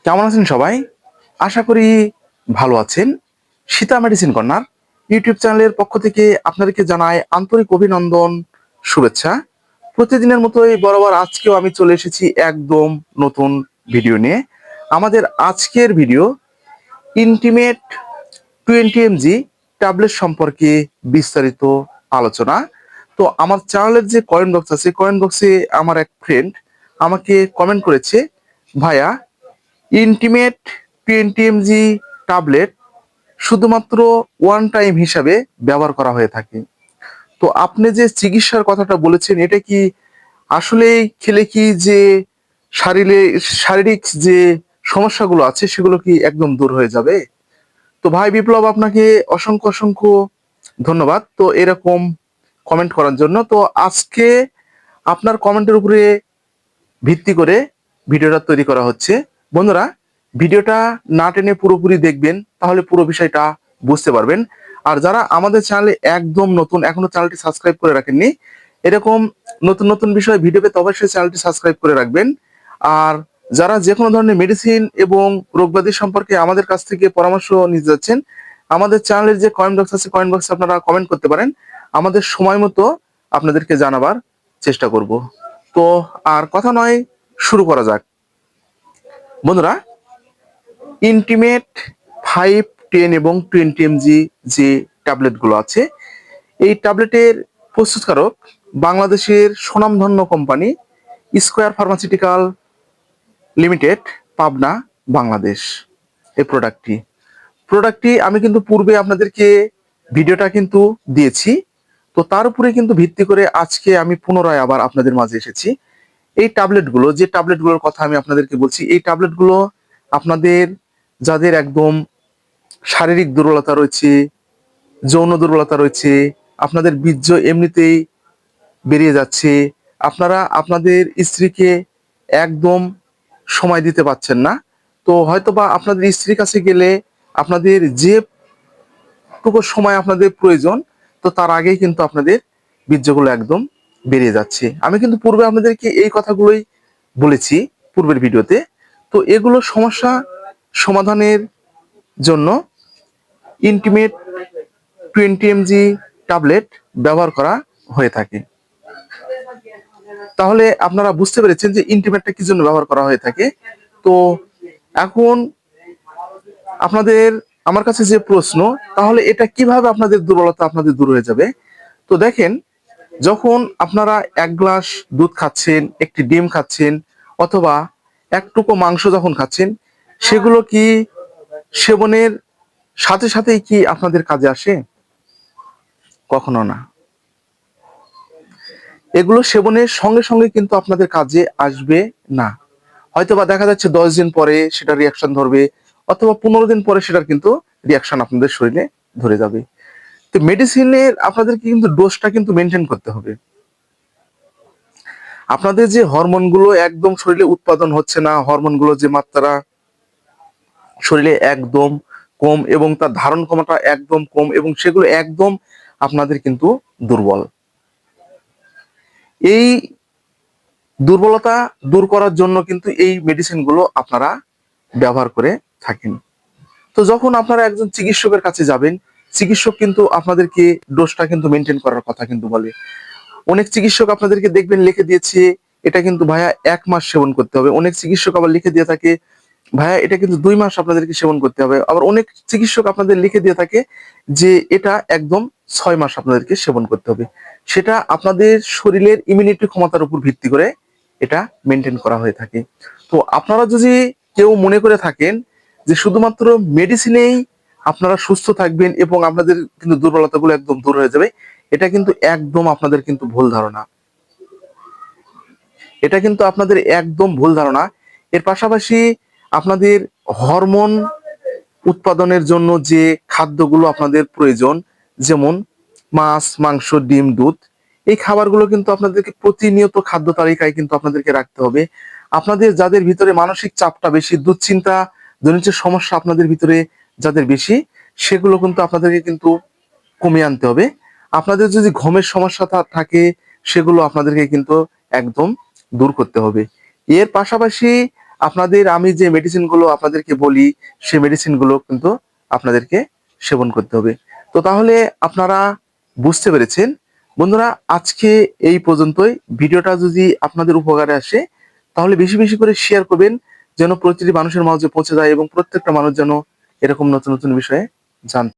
কেমন আছেন সবাই? আশা করি ভালো আছেন। সীতা মেডিসিন কর্নার ইউটিউব চ্যানেলের পক্ষ থেকে আপনাদেরকে জানাই আন্তরিক অভিনন্দন, শুভেচ্ছা। প্রতিদিনের মতোই বরাবর আজকেও আমি চলে এসেছি একদম নতুন ভিডিও নিয়ে। আমাদের আজকের ভিডিও ইন্টিমেট 20 mg ট্যাবলেট সম্পর্কে বিস্তারিত আলোচনা। তো আমার চ্যানেলের যে কমেন্ট বক্স আছে, কমেন্ট বক্সে আমার এক ফ্রেন্ড আমাকে কমেন্ট করেছে, ভাইয়া ইন্টিমেট 20 mg ট্যাবলেট শুধুমাত্র ওয়ান টাইম হিসাবে ব্যবহার করা হয়ে থাকে। তো আপনি যে চিকিৎসার কথাটা বলেছেন, এটা কি আসলেই খেলে কি যে শারীরিক যে সমস্যাগুলো আছে সেগুলো কি একদম দূর হয়ে যাবে? তো ভাই বিপ্লব, আপনাকে অসংখ্য অসংখ্য ধন্যবাদ তো এরকম কমেন্ট করার জন্য। তো আজকে আপনার কমেন্টের উপরে ভিত্তি করে ভিডিওটা তৈরি করা হচ্ছে। বন্ধুরা, ভিডিওটা না টেনে পুরোপুরি দেখবেন, তাহলে পুরো বিষয়টা বুঝতে পারবেন। আর যারা আমাদের চ্যানেলে একদম নতুন, এখনো চ্যানেলটি সাবস্ক্রাইব করে রাখেননি, এরকম নতুন নতুন বিষয় ভিডিও পেতে অবশ্যই চ্যানেলটি সাবস্ক্রাইব করে রাখবেন। আর যারা যে কোনো ধরনের মেডিসিন এবং রোগব্যাধি সম্পর্কে আমাদের কাছ থেকে পরামর্শ নিতে যাচ্ছেন, আমাদের চ্যানেলের যে কমেন্ট বক্স আছে, কমেন্ট বক্সে আপনারা কমেন্ট করতে পারেন। আমাদের সময় মতো আপনাদেরকে জানাবার চেষ্টা করব। তো আর কথা নয়, শুরু করা যাক। বন্ধুরা, ইন্টিমেট 5, 10 এবং 20 mg যে ট্যাবলেটগুলো আছে, এই ট্যাবলেটের প্রস্তুতকারক বাংলাদেশের স্বনামধন্য company square pharmaceutical limited, Pabna, Bangladesh. এই প্রোডাক্টটি আমি কিন্তু পূর্বে আপনাদেরকে ভিডিওটা কিন্তু দিয়েছি। তো তার উপরে কিন্তু ভিত্তি করে আজকে আমি পুনরায় আবার আপনাদের মাঝে এসেছি। এই ট্যাবলেটগুলো, যে ট্যাবলেটগুলোর কথা আমি আপনাদেরকে বলছি, এই ট্যাবলেটগুলো আপনাদের যাদের একদম শারীরিক দুর্বলতা রয়েছে, যৌন দুর্বলতা রয়েছে, আপনাদের বীর্য এমনিতেই বেরিয়ে যাচ্ছে, আপনারা আপনাদের স্ত্রীকে একদম সময় দিতে পারছেন না, তো হয়তোবা আপনাদের স্ত্রীর কাছে গেলে আপনাদের যেটুকু সময় আপনাদের প্রয়োজন, তো তার আগেই কিন্তু আপনাদের বীর্যগুলো একদম বেরিয়ে যাচ্ছে। আমি কিন্তু পূর্বে আপনাদেরকে এই কথাগুলোই বলেছি পূর্বের ভিডিওতে। তো এগুলো সমস্যা সমাধানের জন্য ইন্টিমেট 20 mg ট্যাবলেট ব্যবহার করা হয়ে থাকে। তাহলে আপনারা বুঝতে পেরেছেন যে ইন্টিমেটটা কি জন্য ব্যবহার করা হয়ে থাকে। তো এখন আপনাদের আমার কাছে যে প্রশ্ন, তাহলে এটা কিভাবে আপনাদের দুর্বলতা আপনাদের দূর হয়ে যাবে? তো দেখেন, যখন আপনারা এক গ্লাস দুধ খাচ্ছেন, একটি ডিম খাচ্ছেন, অথবা এক টুকরো মাংস যখন খাচ্ছেন, সেগুলো কি সেবনের সাথে সাথেই কি আপনাদের কাজে আসে? কখনো না। এগুলো সেবনের সঙ্গে সঙ্গে কিন্তু আপনাদের কাজে আসবে না। হয়তোবা দেখা যাচ্ছে 10 দিন পরে সেটা রিয়াকশন ধরবে, অথবা 15 দিন পরে সেটার কিন্তু রিয়াকশন আপনাদের শরীরে ধরে যাবে। তো মেডিসিনের আপনাদেরকে কিন্তু ডোজটা কিন্তু মেনটেন করতে হবে। আপনাদের যে হরমোনগুলো একদম শরীরে উৎপাদন হচ্ছে না, হরমোনগুলো যে মাত্রা শরীরে একদম কম, এবং তার ধারণ ক্ষমতা একদম কম, এবং সেগুলো একদম আপনাদের কিন্তু দুর্বল। এই দুর্বলতা দূর করার জন্য কিন্তু এই মেডিসিনগুলো আপনারা ব্যবহার করে থাকেন। তো যখন আপনারা একজন চিকিৎসকের কাছে যাবেন, চিকিৎসক কিন্তু আপনাদেরকে ডোজটা কিন্তু মেনটেন করার কথা কিন্তু বলে। অনেক চিকিৎসক আপনাদেরকে দেখবেন লিখে দিয়েছে, এটা কিন্তু ভাইয়া 1 মাস সেবন করতে হবে। অনেক চিকিৎসক আবার লিখে দিয়ে থাকে, ভাইয়া এটা কিন্তু 2 মাস আপনাদেরকে সেবন করতে হবে। আবার অনেক চিকিৎসক আপনাদের লিখে দিয়ে থাকে যে এটা একদম 6 মাস আপনাদেরকে সেবন করতে হবে। সেটা আপনাদের শরীরের ইমিউনিটি ক্ষমতার উপর ভিত্তি করে এটা মেনটেন করা হয়ে থাকে। তো আপনারা যদি কেউ মনে করে থাকেন যে শুধুমাত্র মেডিসিনেই আপনারা সুস্থ থাকবেন এবং আপনাদের কিন্তু দুর্বলতাগুলো একদম দূর হয়ে যাবে, এটা কিন্তু একদম আপনাদের কিন্তু ভুল ধারণা। এটা কিন্তু আপনাদের একদম ভুল ধারণা। এর পাশাপাশি আপনাদের হরমোন উৎপাদনের জন্য যে খাদ্যগুলো আপনাদের প্রয়োজন, যেমন মাছ, মাংস, ডিম, দুধ, এই খাবারগুলো কিন্তু আপনাদেরকে প্রতিনিয়ত খাদ্য তালিকায় কিন্তু আপনাদেরকে রাখতে হবে। আপনাদের যাদের ভিতরে মানসিক চাপটা বেশি, দুশ্চিন্তা জনিত সমস্যা আপনাদের ভিতরে যাদের বেশি, সেগুলো কিন্তু আপনাদেরকে কিন্তু কমিয়ে আনতে হবে। আপনাদের যদি ঘুমের সমস্যা থাকে, সেগুলো আপনাদেরকে কিন্তু একদম দূর করতে হবে। এর পাশাপাশি আপনাদের আমি যে মেডিসিনগুলো আপনাদেরকে বলি সেই মেডিসিনগুলো কিন্তু আপনাদেরকে সেবন করতে হবে। তো তাহলে আপনারা বুঝতে পেরেছেন বন্ধুরা, আজকে এই পর্যন্তই। ভিডিওটা যদি আপনাদের উপকারে আসে তাহলে বেশি বেশি করে শেয়ার করবেন, যেন প্রতিটি মানুষের মাঝে পৌঁছে যায় এবং প্রত্যেকটা মানুষ যেন এরকম নতুন নতুন বিষয়ে জানতে